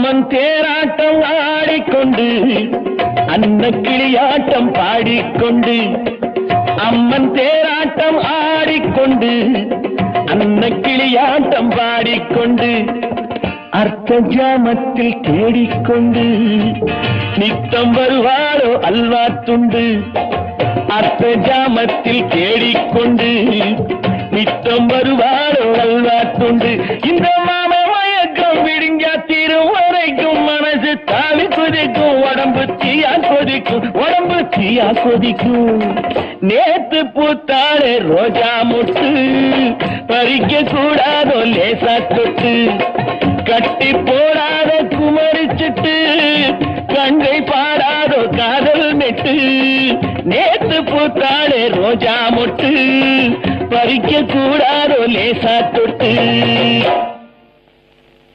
அம்மன் தேராட்டம் ஆடிக்கொண்டு அன்ன கிளியாட்டம் பாடிக்கொண்டு அம்மன் தேராட்டம் ஆடிக்கொண்டு அன்ன கிளியாட்டம் பாடிக்கொண்டு அர்த்த ஜாமத்தில் தேடிக்கொண்டு நித்தம் வருவாரோ அல்வா துண்டு அர்த்த ஜாமத்தில் தேடிக்கொண்டு நித்தம் வருவாரோ அல்வா துண்டு இந்த மாம மயக்கம் விடுங்க தீரும் வரைக்கும் மனசு தாவி கொதிக்கும் உடம்பு தீயா கொதிக்கும் நேத்து பூத்தாளே ரோஜா முட்டு பறிக்க கூடாதோ லேசா தொட்டு கட்டி போடாத குமரிச்சிட்டு கங்கை பாடாதோ காதல் மெட்டு நேத்து பூத்தாளே ரோஜா முட்டு பறிக்க கூடாதோ லேசா தொட்டு